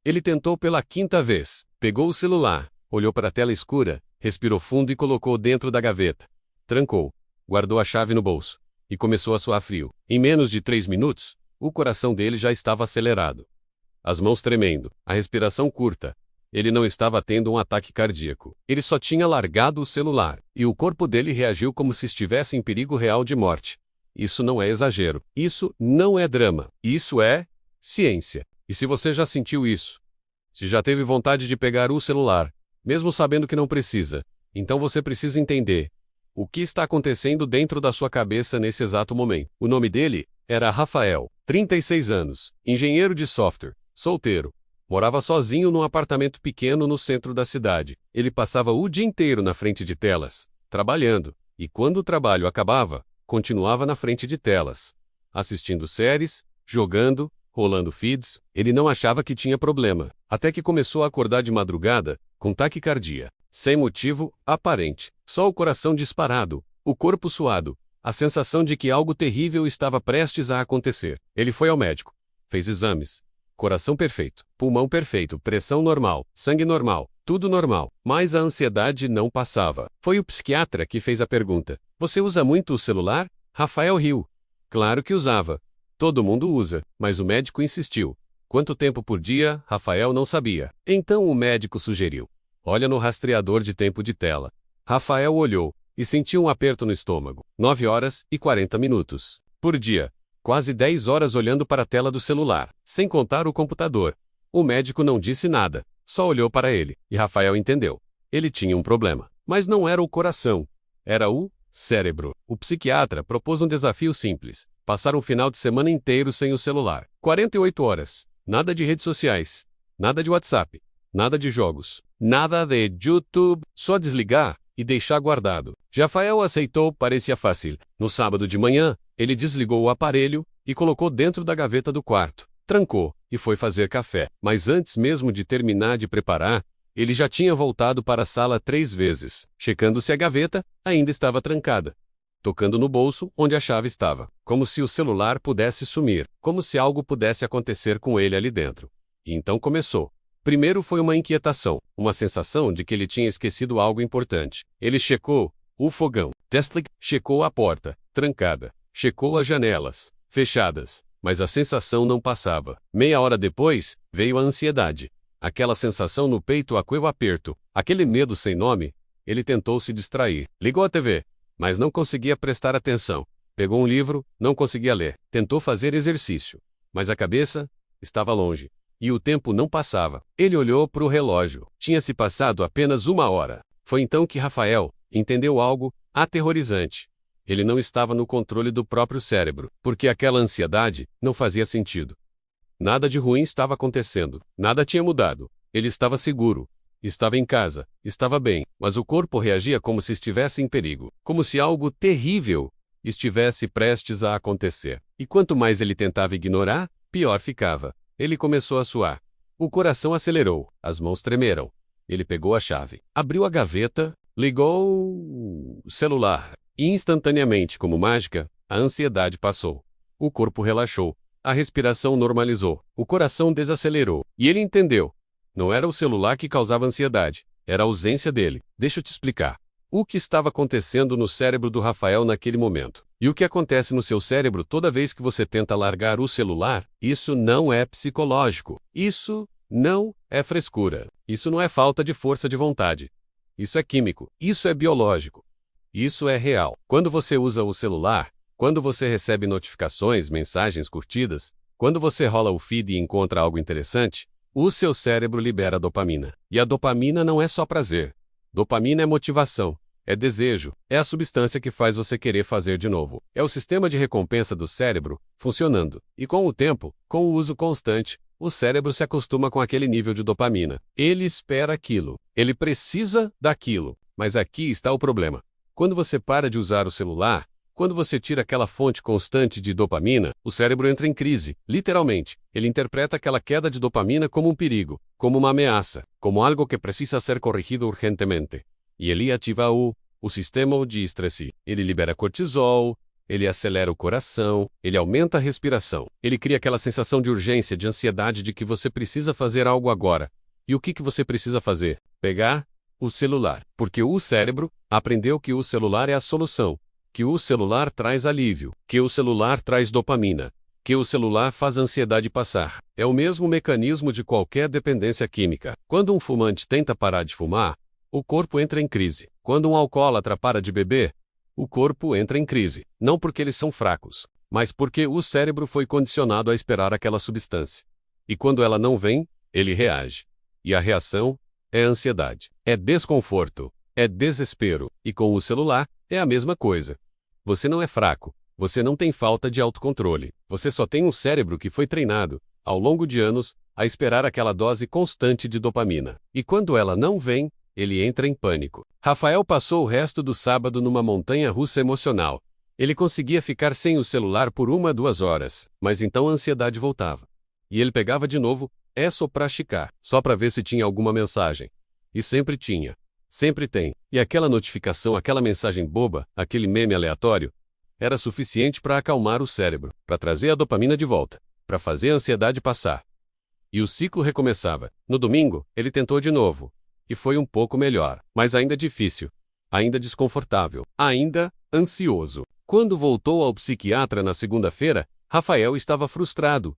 Ele tentou pela quinta vez. Pegou o celular, olhou para a tela escura, respirou fundo e colocou dentro da gaveta. Trancou, guardou a chave no bolso e começou a suar frio. Em menos de 3 minutos, o coração dele já estava acelerado. As mãos tremendo, a respiração curta. Ele não estava tendo um ataque cardíaco. Ele só tinha largado o celular, e o corpo dele reagiu como se estivesse em perigo real de morte. Isso não é exagero. Isso não é drama. Isso é ciência. E se você já sentiu isso, se já teve vontade de pegar o celular, mesmo sabendo que não precisa, então você precisa entender o que está acontecendo dentro da sua cabeça nesse exato momento. O nome dele era Rafael, 36 anos, engenheiro de software, solteiro. Morava sozinho num apartamento pequeno no centro da cidade. Ele passava o dia inteiro na frente de telas, trabalhando, e quando o trabalho acabava, continuava na frente de telas, assistindo séries, jogando, rolando feeds. Ele não achava que tinha problema, até que começou a acordar de madrugada, com taquicardia, sem motivo aparente, só o coração disparado, o corpo suado, a sensação de que algo terrível estava prestes a acontecer. Ele foi ao médico, fez exames. Coração perfeito, pulmão perfeito, pressão normal, sangue normal, tudo normal, mas a ansiedade não passava. Foi o psiquiatra que fez a pergunta: "Você usa muito o celular?" Rafael riu. Claro que usava. Todo mundo usa, mas o médico insistiu. Quanto tempo por dia, Rafael não sabia. Então o médico sugeriu: "Olha no rastreador de tempo de tela." Rafael olhou e sentiu um aperto no estômago. 9 horas e 40 minutos por dia. Quase 10 horas olhando para a tela do celular, sem contar o computador. O médico não disse nada, só olhou para ele, e Rafael entendeu. Ele tinha um problema, mas não era o coração, era o cérebro. O psiquiatra propôs um desafio simples: passar um final de semana inteiro sem o celular. 48 horas, nada de redes sociais, nada de WhatsApp, nada de jogos, nada de YouTube, só desligar e deixar guardado. Rafael aceitou, parecia fácil. No sábado de manhã, ele desligou o aparelho e colocou dentro da gaveta do quarto. Trancou e foi fazer café. Mas antes mesmo de terminar de preparar, ele já tinha voltado para a sala 3 vezes, checando se a gaveta ainda estava trancada. Tocando no bolso onde a chave estava, como se o celular pudesse sumir, como se algo pudesse acontecer com ele ali dentro. E então começou. Primeiro foi uma inquietação, uma sensação de que ele tinha esquecido algo importante. Ele checou o fogão, checou a porta, trancada, checou as janelas, fechadas, mas a sensação não passava. Meia hora depois, veio a ansiedade. Aquela sensação no peito o aperto, aquele medo sem nome. Ele tentou se distrair. Ligou a TV, mas não conseguia prestar atenção. Pegou um livro, não conseguia ler. Tentou fazer exercício, mas a cabeça estava longe. E o tempo não passava. Ele olhou para o relógio. Tinha se passado apenas 1 hora. Foi então que Rafael entendeu algo aterrorizante. Ele não estava no controle do próprio cérebro, porque aquela ansiedade não fazia sentido. Nada de ruim estava acontecendo. Nada tinha mudado. Ele estava seguro. Estava em casa. Estava bem. Mas o corpo reagia como se estivesse em perigo. Como se algo terrível estivesse prestes a acontecer. E quanto mais ele tentava ignorar, pior ficava. Ele começou a suar. O coração acelerou, as mãos tremeram. Ele pegou a chave, abriu a gaveta, ligou o celular. E instantaneamente, como mágica, a ansiedade passou. O corpo relaxou, a respiração normalizou, o coração desacelerou. E ele entendeu. Não era o celular que causava ansiedade, era a ausência dele. Deixa eu te explicar. O que estava acontecendo no cérebro do Rafael naquele momento? E o que acontece no seu cérebro toda vez que você tenta largar o celular? Isso não é psicológico. Isso não é frescura. Isso não é falta de força de vontade. Isso é químico. Isso é biológico. Isso é real. Quando você usa o celular, quando você recebe notificações, mensagens curtidas, quando você rola o feed e encontra algo interessante, o seu cérebro libera dopamina. E a dopamina não é só prazer. Dopamina é motivação, é desejo, é a substância que faz você querer fazer de novo. É o sistema de recompensa do cérebro funcionando. E com o tempo, com o uso constante, o cérebro se acostuma com aquele nível de dopamina. Ele espera aquilo. Ele precisa daquilo. Mas aqui está o problema. Quando você para de usar o celular, quando você tira aquela fonte constante de dopamina, o cérebro entra em crise, literalmente. Ele interpreta aquela queda de dopamina como um perigo, como uma ameaça, como algo que precisa ser corrigido urgentemente. E ele ativa o sistema de estresse. Ele libera cortisol, ele acelera o coração, ele aumenta a respiração. Ele cria aquela sensação de urgência, de ansiedade de que você precisa fazer algo agora. E o que você precisa fazer? Pegar o celular. Porque o cérebro aprendeu que o celular é a solução, que o celular traz alívio, que o celular traz dopamina, que o celular faz a ansiedade passar. É o mesmo mecanismo de qualquer dependência química. Quando um fumante tenta parar de fumar, o corpo entra em crise. Quando um alcoólatra para de beber, o corpo entra em crise. Não porque eles são fracos, mas porque o cérebro foi condicionado a esperar aquela substância. E quando ela não vem, ele reage. E a reação é ansiedade, é desconforto, é desespero. E com o celular, é a mesma coisa. Você não é fraco, você não tem falta de autocontrole. Você só tem um cérebro que foi treinado, ao longo de anos, a esperar aquela dose constante de dopamina. E quando ela não vem, ele entra em pânico. Rafael passou o resto do sábado numa montanha-russa emocional. Ele conseguia ficar sem o celular por 1 a 2 horas, mas então a ansiedade voltava. E ele pegava de novo, só pra chicar, só pra ver se tinha alguma mensagem. E sempre tinha. Sempre tem. E aquela notificação, aquela mensagem boba, aquele meme aleatório, era suficiente para acalmar o cérebro, para trazer a dopamina de volta, para fazer a ansiedade passar. E o ciclo recomeçava. No domingo, ele tentou de novo. E foi um pouco melhor, mas ainda difícil, ainda desconfortável, ainda ansioso. Quando voltou ao psiquiatra na segunda-feira, Rafael estava frustrado.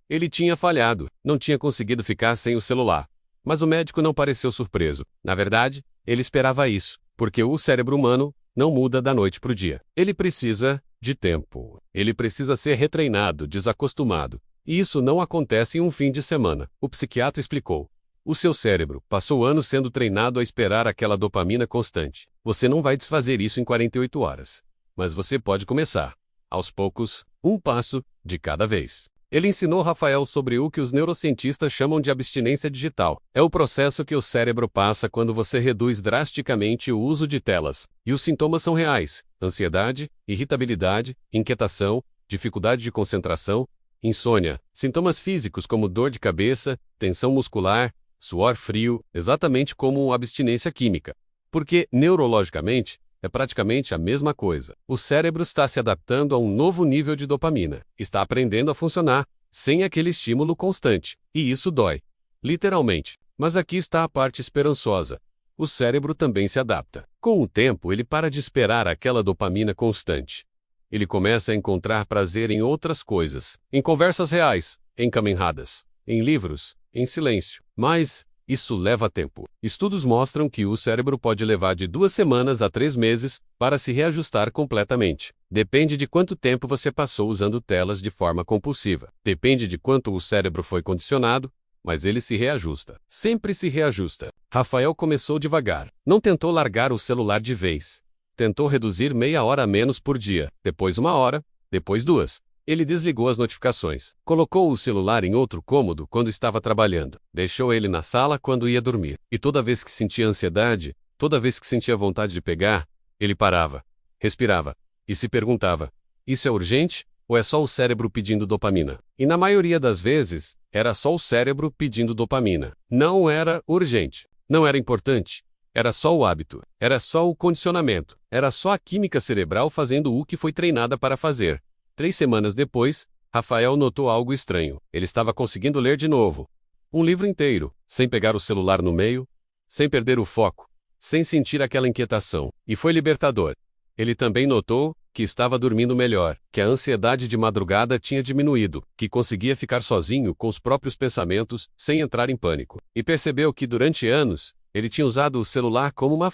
Ele tinha falhado, não tinha conseguido ficar sem o celular. Mas o médico não pareceu surpreso. Na verdade, ele esperava isso, porque o cérebro humano não muda da noite para o dia. Ele precisa de tempo. Ele precisa ser retreinado, desacostumado. E isso não acontece em um fim de semana. O psiquiatra explicou. O seu cérebro passou anos sendo treinado a esperar aquela dopamina constante. Você não vai desfazer isso em 48 horas. Mas você pode começar, aos poucos, um passo de cada vez. Ele ensinou Rafael sobre o que os neurocientistas chamam de abstinência digital. É o processo que o cérebro passa quando você reduz drasticamente o uso de telas. E os sintomas são reais: ansiedade, irritabilidade, inquietação, dificuldade de concentração, insônia. Sintomas físicos como dor de cabeça, tensão muscular, suor frio, exatamente como uma abstinência química. Porque, neurologicamente, é praticamente a mesma coisa. O cérebro está se adaptando a um novo nível de dopamina. Está aprendendo a funcionar sem aquele estímulo constante. E isso dói. Literalmente. Mas aqui está a parte esperançosa. O cérebro também se adapta. Com o tempo, ele para de esperar aquela dopamina constante. Ele começa a encontrar prazer em outras coisas. Em conversas reais, em caminhadas, em livros, em silêncio. Mas isso leva tempo. Estudos mostram que o cérebro pode levar de 2 semanas a 3 meses para se reajustar completamente. Depende de quanto tempo você passou usando telas de forma compulsiva. Depende de quanto o cérebro foi condicionado, mas ele se reajusta. Sempre se reajusta. Rafael começou devagar. Não tentou largar o celular de vez. Tentou reduzir meia hora a menos por dia, depois 1 hora, depois 2. Ele desligou as notificações. Colocou o celular em outro cômodo quando estava trabalhando. Deixou ele na sala quando ia dormir. E toda vez que sentia ansiedade, toda vez que sentia vontade de pegar, ele parava, respirava e se perguntava: isso é urgente ou é só o cérebro pedindo dopamina? E na maioria das vezes, era só o cérebro pedindo dopamina. Não era urgente. Não era importante. Era só o hábito. Era só o condicionamento. Era só a química cerebral fazendo o que foi treinada para fazer. 3 semanas depois, Rafael notou algo estranho. Ele estava conseguindo ler de novo. Um livro inteiro, sem pegar o celular no meio, sem perder o foco, sem sentir aquela inquietação. E foi libertador. Ele também notou que estava dormindo melhor, que a ansiedade de madrugada tinha diminuído, que conseguia ficar sozinho com os próprios pensamentos, sem entrar em pânico. E percebeu que durante anos, ele tinha usado o celular como uma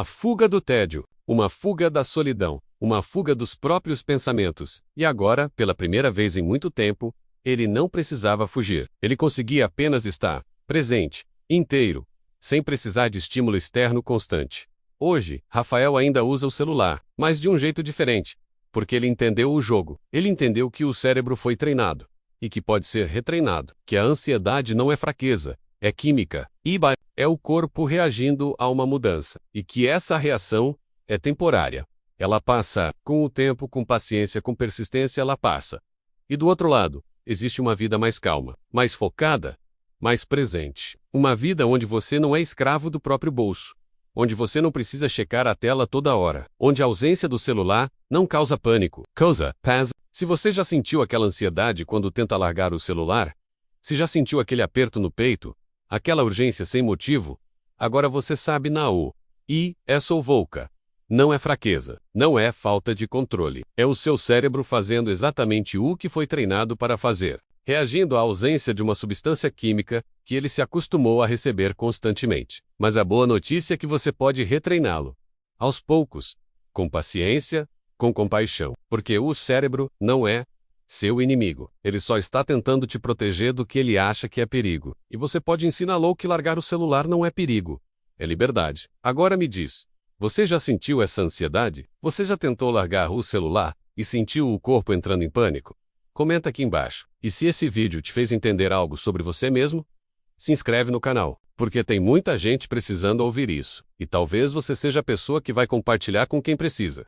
fuga do tédio, uma fuga da solidão, uma fuga dos próprios pensamentos. E agora, pela primeira vez em muito tempo, ele não precisava fugir. Ele conseguia apenas estar presente, inteiro, sem precisar de estímulo externo constante. Hoje, Rafael ainda usa o celular, mas de um jeito diferente, porque ele entendeu o jogo. Ele entendeu que o cérebro foi treinado, e que pode ser retreinado, que a ansiedade não é fraqueza, é química, e é o corpo reagindo a uma mudança, e que essa reação é temporária. Ela passa, com o tempo, com paciência, com persistência, ela passa. E do outro lado, existe uma vida mais calma, mais focada, mais presente. Uma vida onde você não é escravo do próprio bolso. onde você não precisa checar a tela toda hora, onde a ausência do celular não causa pânico, causa paz. Se você já sentiu aquela ansiedade quando tenta largar o celular, se já sentiu aquele aperto no peito, aquela urgência sem motivo, agora você sabe na U. E é solvouca. Não é fraqueza, não é falta de controle. É o seu cérebro fazendo exatamente o que foi treinado para fazer, reagindo à ausência de uma substância química que ele se acostumou a receber constantemente. Mas a boa notícia é que você pode retreiná-lo, aos poucos, com paciência, com compaixão, porque o cérebro não é seu inimigo. Ele só está tentando te proteger do que ele acha que é perigo. E você pode ensiná-lo que largar o celular não é perigo, é liberdade. Agora me diz, você já sentiu essa ansiedade? Você já tentou largar o celular e sentiu o corpo entrando em pânico? Comenta aqui embaixo. E se esse vídeo te fez entender algo sobre você mesmo, se inscreve no canal, porque tem muita gente precisando ouvir isso. E talvez você seja a pessoa que vai compartilhar com quem precisa.